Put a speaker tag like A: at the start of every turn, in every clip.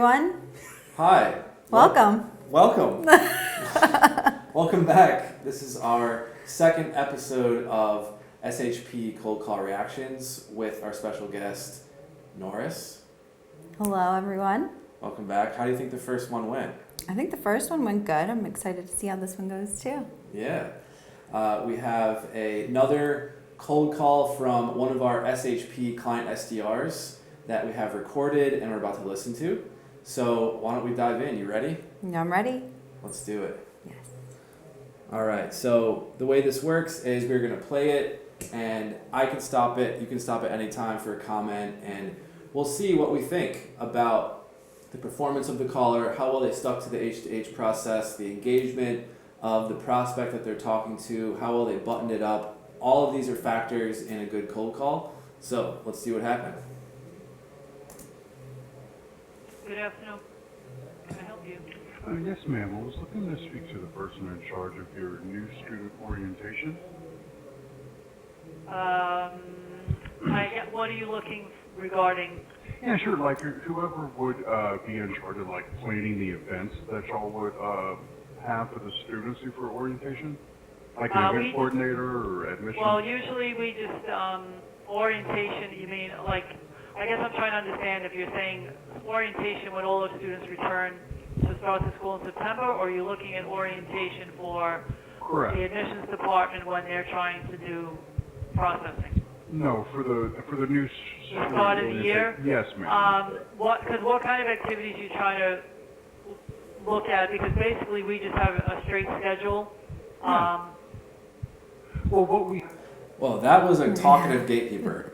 A: everyone.
B: Hi.
A: Welcome.
B: Welcome. Welcome back. This is our second episode of SHP Cold Call Reactions with our special guest, Norris.
A: Hello, everyone.
B: Welcome back. How do you think the first one went?
A: I think the first one went good. I'm excited to see how this one goes, too.
B: Yeah. We have another cold call from one of our SHP client SDRs that we have recorded and we're about to listen to. So why don't we dive in? You ready?
A: Yeah, I'm ready.
B: Let's do it.
A: Yes.
B: All right, so the way this works is we're going to play it, and I can stop it, you can stop at any time for a comment, and we'll see what we think about the performance of the caller, how well they stuck to the H2H process, the engagement of the prospect that they're talking to, how well they buttoned it up. All of these are factors in a good cold call, so let's see what happened.
C: Good afternoon. Can I help you?
D: Yes, ma'am. I was looking to speak to the person in charge of your new student orientation.
C: What are you looking regarding?
D: Yeah, sure. Like whoever would be in charge of like planning the events that y'all would have for the students for orientation, like an event coordinator or admission.
C: Well, usually we just orientation. You mean like? I guess I'm trying to understand if you're saying orientation when all the students return to start the school in September, or are you looking at orientation for
D: Correct.
C: the admissions department when they're trying to do processing?
D: No, for the new
C: The start of the year?
D: Yes, ma'am.
C: What kind of activities you trying to look at? Because basically we just have a straight schedule.
B: Well, that was a talkative gatekeeper.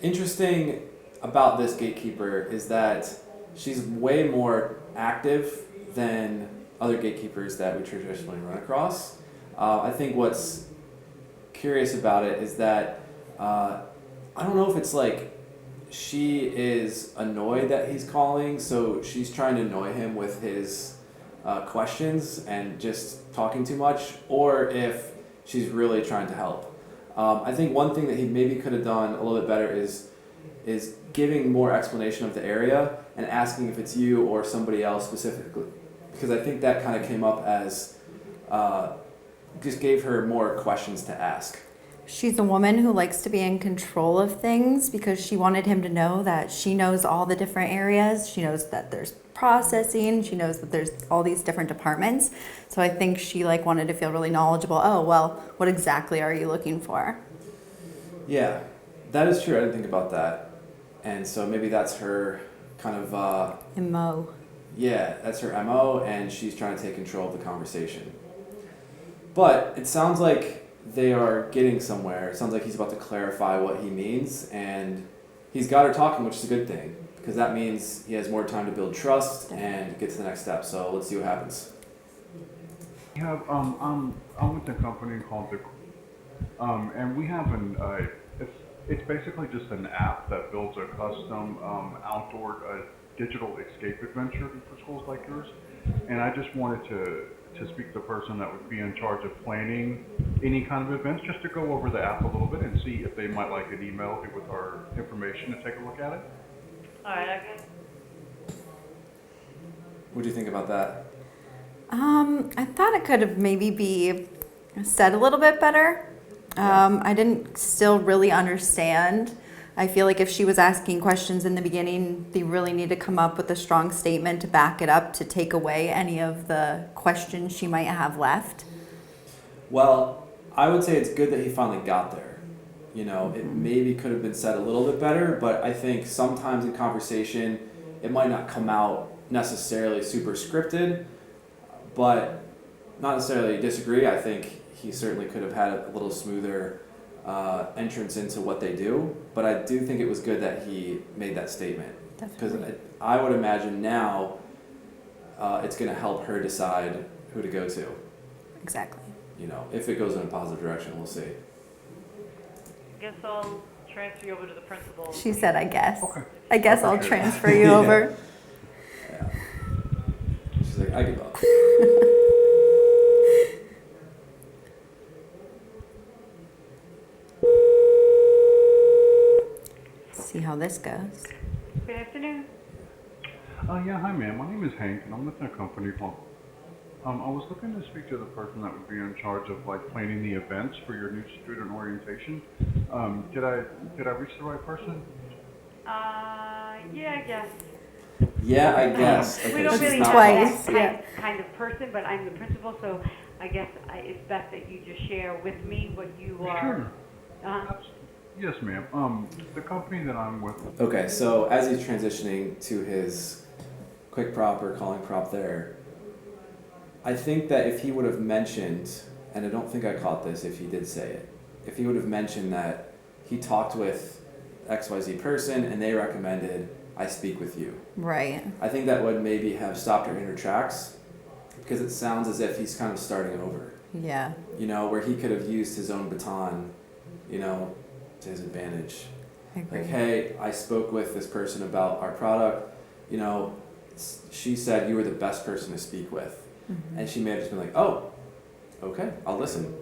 B: Interesting about this gatekeeper is that she's way more active than other gatekeepers that we traditionally run across. I think what's curious about it is that I don't know if it's like she is annoyed that he's calling, so she's trying to annoy him with his questions and just talking too much, or if she's really trying to help. I think one thing that he maybe could have done a little bit better is giving more explanation of the area and asking if it's you or somebody else specifically, because I think that kind of came up as just gave her more questions to ask.
A: She's a woman who likes to be in control of things because she wanted him to know that she knows all the different areas. She knows that there's processing. She knows that there's all these different departments. So I think she wanted to feel really knowledgeable. Oh, well, what exactly are you looking for?
B: Yeah, that is true. I didn't think about that. And so maybe that's her kind of...
A: MO.
B: Yeah, that's her MO, and she's trying to take control of the conversation. But it sounds like they are getting somewhere. It sounds like he's about to clarify what he means, and he's got her talking, which is a good thing, because that means he has more time to build trust and get to the next step. So let's see what happens.
D: We have I'm with a company called and we have it's basically just an app that builds a custom outdoor digital escape adventure for schools like yours, and I just wanted to speak to the person that would be in charge of planning any kind of events, just to go over the app a little bit and see if they might like an email with our information to take a look at it.
C: All right, I guess.
B: What do you think about that?
A: I thought it could have maybe be said a little bit better. I didn't still really understand. I feel like if she was asking questions in the beginning, they really need to come up with a strong statement to back it up, to take away any of the questions she might have left.
B: Well, I would say it's good that he finally got there. You know, it maybe could have been said a little bit better, but I think sometimes in conversation, it might not come out necessarily super scripted, but not necessarily disagree. I think he certainly could have had a little smoother entrance into what they do, but I do think it was good that he made that statement, because I would imagine now it's going to help her decide who to go to.
A: Exactly.
B: You know, if it goes in a positive direction, we'll see.
C: I guess I'll transfer you over to the principal.
A: She said, I guess.
D: Okay.
A: I guess I'll transfer you over.
B: Yeah. She's like, I give up.
A: See how this goes.
C: Good afternoon.
D: Yeah, hi ma'am. My name is Hank, and I'm with a company called. I was looking to speak to the person that would be in charge of like planning the events for your new student orientation. Did I reach the right person?
E: Yeah, I guess.
B: Yeah, I guess.
E: We
B: Okay,
E: don't
B: she's
E: really
B: not.
A: Twice,
E: have
A: yeah.
E: that kind of person, but I'm the principal, so I guess it's best that you just share with me what you are.
D: Sure.
E: Uh,
D: Yes, ma'am. The company that I'm with.
B: Okay, so as he's transitioning to his quick prop or calling prop there, I think that if he would have mentioned, and I don't think I caught this if he did say it, if he would have mentioned that he talked with XYZ person and they recommended I speak with you,
A: Right.
B: I think that would maybe have stopped her in her tracks because it sounds as if he's kind of starting over,
A: Yeah.
B: you know, where he could have used his own baton, you know, to his advantage.
A: I agree.
B: Like, hey, I spoke with this person about our product, you know, she said you were the best person to speak with.
A: Mhm.
B: And she may have just been like, oh, okay, I'll listen.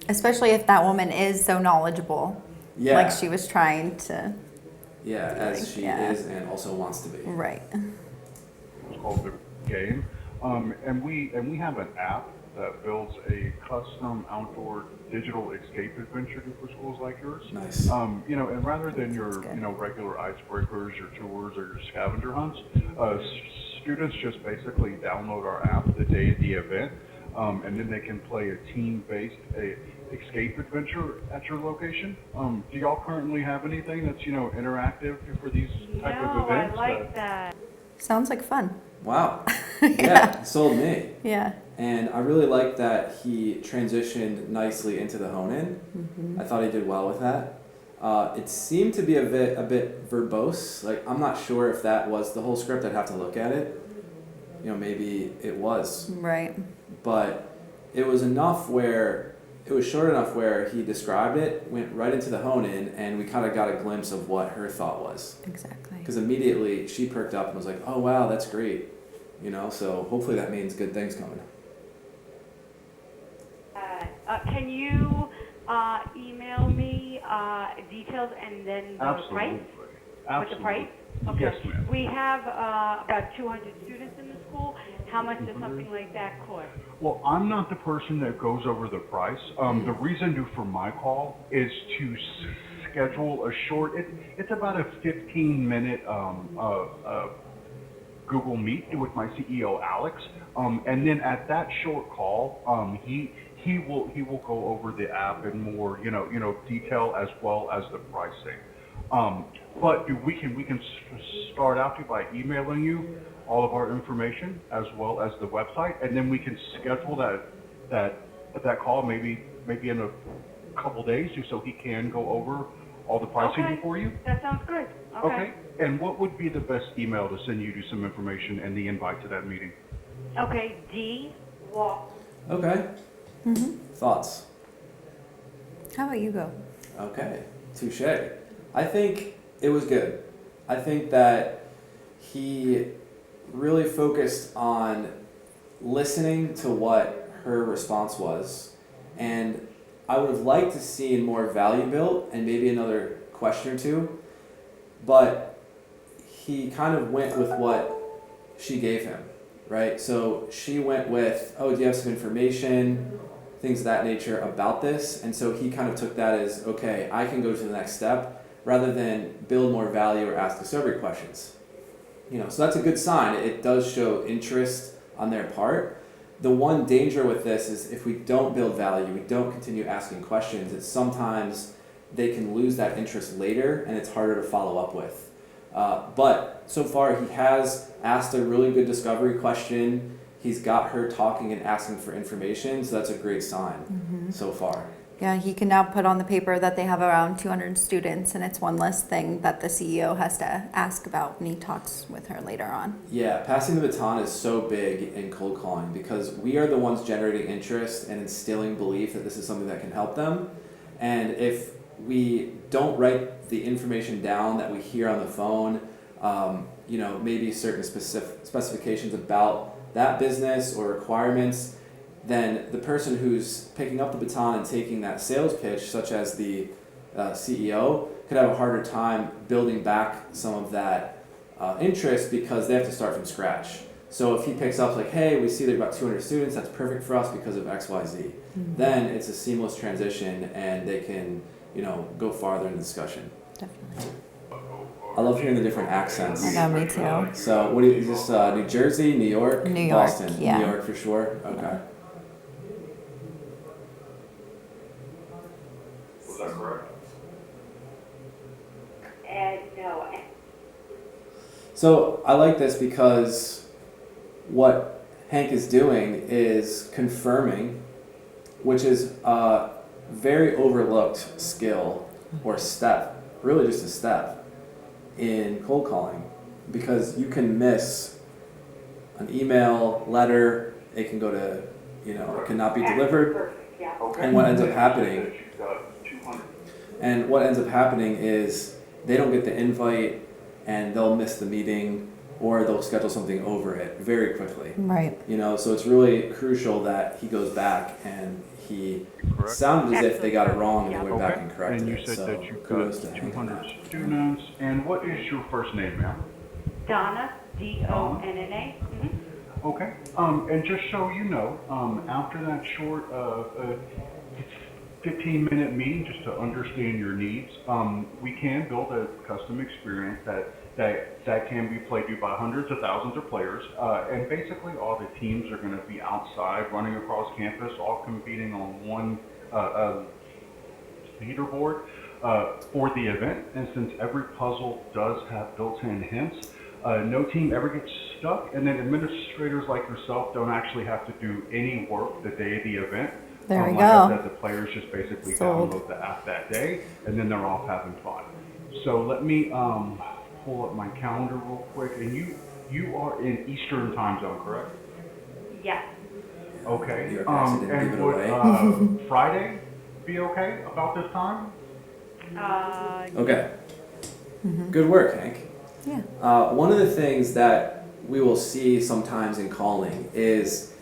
A: Especially if that woman is so knowledgeable,
B: Yeah,
A: like she was trying to.
B: yeah, as she
A: Yeah.
B: is and also wants to be.
A: Right.
D: It's called the game, and we have an app that builds a custom outdoor digital escape adventure for schools like yours.
B: Nice.
D: And rather than your
A: That's good.
D: regular icebreakers, your tours, or your scavenger hunts, students just basically download our app the day of the event, and then they can play a team-based escape adventure at your location. Do y'all currently have anything that's interactive for these type of
E: no, I
D: events?
E: like that.
A: Sounds like fun.
B: Wow. Yeah, sold me.
A: Yeah.
B: And I really like that he transitioned nicely into the hone-in.
A: Mm-hmm.
B: I thought he did well with that. It seemed to be a bit verbose. Like, I'm not sure if that was the whole script. I'd have to look at it. You know, maybe it was.
A: Right.
B: But it was enough where, it was short enough where he described it, went right into the hone-in, and we kind of got a glimpse of what her thought was.
A: Exactly.
B: Because immediately she perked up and was like, oh wow, that's great. You know, so hopefully that means good things coming.
E: Can you email me details and then the
D: Absolutely.
E: price? With the price? Okay.
D: Yes, ma'am.
E: We have about 200 students in the school. How much does something like that cost?
D: Well, I'm not the person that goes over the price. The reason for my call is to schedule a short. It's about a 15-minute Google Meet with my CEO Alex, and then at that short call, he will go over the app in more detail as well as the pricing. But we can start out by emailing you all of our information as well as the website, and then we can schedule that call maybe in a couple days, just so he can go over all the pricing
E: Okay.
D: for you.
E: That sounds good. Okay.
D: And what would be the best email to send you some information and the invite to that meeting?
E: Okay, D. Walk.
B: Okay.
A: Mm-hmm.
B: Thoughts?
A: How about you go?
B: Okay. Touche. I think it was good. I think that he really focused on listening to what her response was, and I would have liked to see more value built and maybe another question or two, but he kind of went with what she gave him, right? So she went with, oh, do you have some information, things of that nature about this? And so he kind of took that as, okay, I can go to the next step rather than build more value or ask discovery questions. You know, so that's a good sign. It does show interest on their part. The one danger with this is if we don't build value, we don't continue asking questions, it's sometimes they can lose that interest later and it's harder to follow up with. But so far he has asked a really good discovery question. He's got her talking and asking for information, so that's a great sign so far.
A: Yeah, he can now put on the paper that they have around 200 students, and it's one less thing that the CEO has to ask about when he talks with her later on.
B: Yeah, passing the baton is so big in cold calling because we are the ones generating interest and instilling belief that this is something that can help them. And if we don't write the information down that we hear on the phone, maybe certain specifications about that business or requirements, then the person who's picking up the baton and taking that sales pitch, such as the CEO, could have a harder time building back some of that interest because they have to start from scratch. So if he picks up like, hey, we see there are about 200 students, that's perfect for us because of X, Y, Z. Then it's a seamless transition and they can, go farther in the discussion.
A: Definitely.
B: I love hearing the different accents.
A: I know, me too.
B: So what is this, New Jersey, New York,
A: New York,
B: Boston?
A: yeah.
B: New York for sure? Okay.
D: Was that correct?
E: No.
B: So I like this because what Hank is doing is confirming, which is a very overlooked skill or step, really just a step in cold calling, because you can miss an email, letter, it can go to, it cannot be delivered.
E: Perfect, yeah.
D: Okay.
B: And what ends up happening,
D: You've got 200.
B: and what ends up happening is they don't get the invite and they'll miss the meeting or they'll schedule something over it very quickly.
A: Right.
B: So it's really crucial that he goes back and he
D: Correct.
B: sounded as if they got it wrong and they went back
D: Okay.
B: and corrected
D: And you
B: it.
D: said
B: So
D: that you've
B: kudos
D: got
B: to Hank on
D: 200
B: that.
D: students. And what is your first name, ma'am?
E: Donna, Donna. Mm-hmm.
D: Okay. And just so you know, after that short 15-minute meeting, just to understand your needs, we can build a custom experience that can be played to by hundreds of thousands of players. And basically, all the teams are going to be outside, running across campus, all competing on one leaderboard for the event. And since every puzzle does have built-in hints, no team ever gets stuck, and then administrators like yourself don't actually have to do any work the day of the event.
A: There we
D: Like I
A: go.
D: said, the players just basically
A: Sold.
D: download the app that day, and then they're off having fun. So let me pull up my calendar real quick. And you are in Eastern time zone, correct?
E: Yes.
D: Okay.
B: New York accent didn't give
D: And
B: it
D: would
B: away.
D: Friday be okay about this time?
B: Okay. Good work, Hank.
A: Yeah.
B: One of the things that we will see sometimes in calling is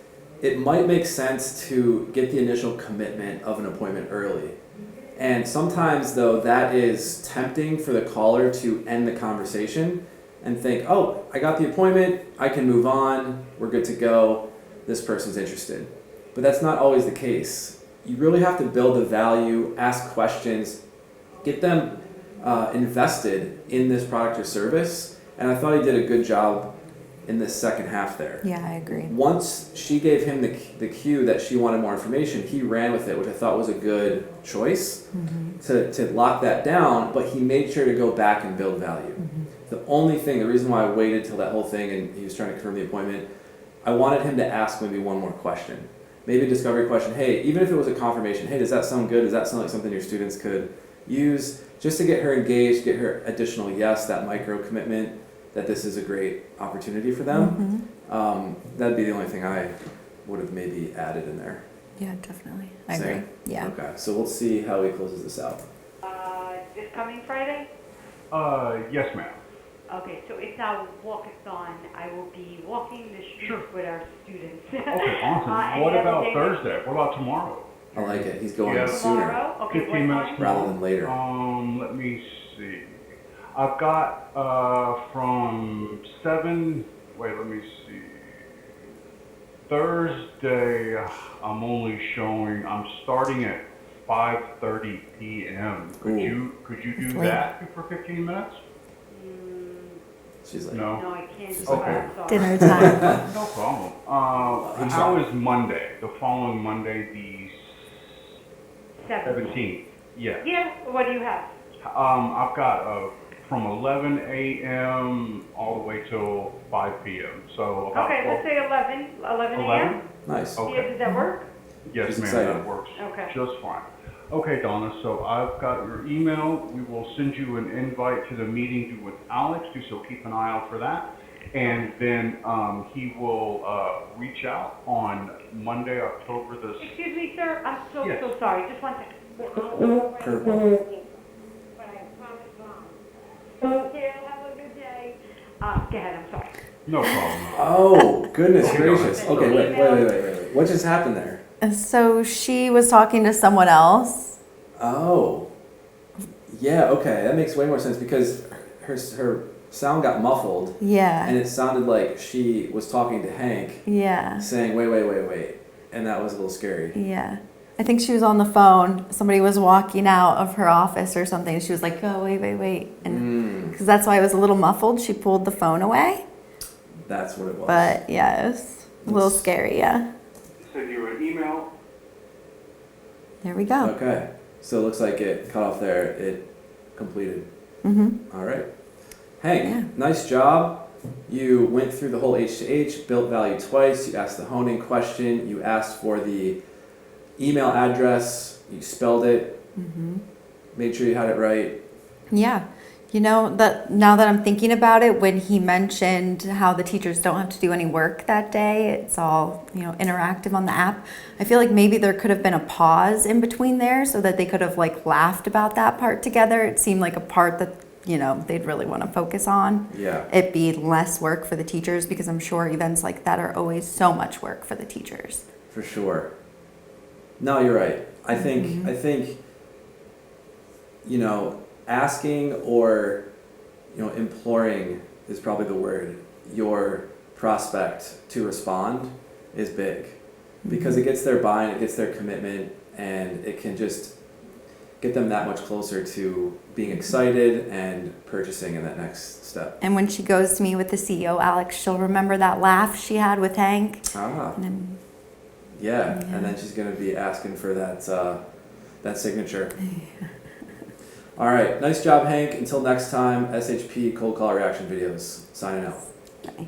B: it might make sense to get the initial commitment of an appointment early. And sometimes, though, that is tempting for the caller to end the conversation and think, oh, I got the appointment, I can move on, we're good to go, this person's interested. But that's not always the case. You really have to build the value, ask questions, get them invested in this product or service. And I thought he did a good job in this second half there.
A: Yeah, I agree.
B: Once she gave him the cue that she wanted more information, he ran with it, which I thought was a good choice to lock that down, but he made sure to go back and build value. The reason why I waited till that whole thing and he was trying to confirm the appointment, I wanted him to ask maybe one more question. Maybe a discovery question, hey, even if it was a confirmation, hey, does that sound good? Does that sound like something your students could use? Just to get her engaged, get her additional yes, that micro commitment, that this is a great opportunity for them. That'd be the only thing I would have maybe added in there.
A: Yeah, definitely. I
B: Same?
A: agree. Yeah.
B: Okay, so we'll see how he closes this out.
E: This coming Friday?
D: Yes, ma'am.
E: Okay, so it's our walkathon. I will be walking the streets
D: Sure.
E: with our students.
D: Okay, awesome.
E: And
D: What
E: the other
D: about
E: day-
D: Thursday? What about tomorrow?
B: I like it. He's going
D: Yeah.
B: sooner
E: Tomorrow? Okay,
D: 15
E: what
D: minutes
E: time?
B: rather than later.
D: Let me see. I've got from 7, let me see. Thursday, I'm starting at 5:30 p.m. Could
B: Ooh.
D: you do
A: It's late.
D: that for 15 minutes?
B: She's like,
D: No?
E: No, I can't.
B: She's
E: do
B: like,
E: that, sorry.
A: Dinner time.
D: No problem.
B: He
D: How
B: tried.
D: is Monday? The following Monday, the
E: 7.
D: 17th? Yeah.
E: Yeah, what do you have?
D: I've got from 11 a.m. all the way till 5 p.m. So about
E: Okay,
D: 12.
E: let's say 11 a.m.
B: nice.
D: Okay.
E: Yeah, does that work?
D: Yes,
B: She's
D: ma'am,
B: excited.
D: that works
E: Okay.
D: just fine. Okay, Donna, so I've got your email. We will send you an invite to the meeting with Alex, so keep an eye out for that. And then he will reach out on Monday, October the...
E: Excuse me, sir, I'm so,
D: Yes.
E: so sorry, just one second.
B: Curveball.
E: But I promise Mom. Thank you, have a good day. Go ahead, I'm sorry.
D: No problem.
B: Oh, goodness
D: Okay,
B: gracious.
E: go
B: Okay,
E: ahead.
B: wait. What just happened there?
A: And so she was talking to someone else.
B: Oh. Yeah, okay. That makes way more sense because her sound got muffled, and
A: Yeah.
B: it sounded like she was talking to Hank,
A: Yeah.
B: saying, wait, and that was a little scary.
A: Yeah. I think she was on the phone. Somebody was walking out of her office or something. She was like, oh, wait. And because that's why it was a little muffled, she pulled the phone away.
B: That's what it was.
A: But yeah, it was a little scary. Yeah.
D: Send you an email.
A: There we go.
B: Okay, so it looks like it cut off there. It completed.
A: Mm-hmm.
B: All right. Hank,
A: Yeah.
B: nice job. You went through the whole H2H, built value twice. You asked the honing question. You asked for the email address. You spelled it.
A: Mm-hmm.
B: Made sure you had it right.
A: Yeah. You know, that now that I'm thinking about it, when he mentioned how the teachers don't have to do any work that day, it's all, interactive on the app. I feel like maybe there could have been a pause in between there so that they could have laughed about that part together. It seemed like a part that, they'd really want to focus on.
B: Yeah.
A: It be less work for the teachers, because I'm sure events like that are always so much work for the teachers.
B: For sure. No, you're right. I think asking or imploring is probably the word. Your prospect to respond is big, because it gets their buy-in, it gets their commitment, and it can just get them that much closer to being excited and purchasing in that next step.
A: And when she goes to meet with the CEO, Alex, she'll remember that laugh she had with Hank.
B: Ah.
A: And then,
B: Yeah,
A: Yeah.
B: and then she's going to be asking for that signature. All right, nice job, Hank. Until next time, SHP Cold Call Reaction Videos. Signing out.
A: bye.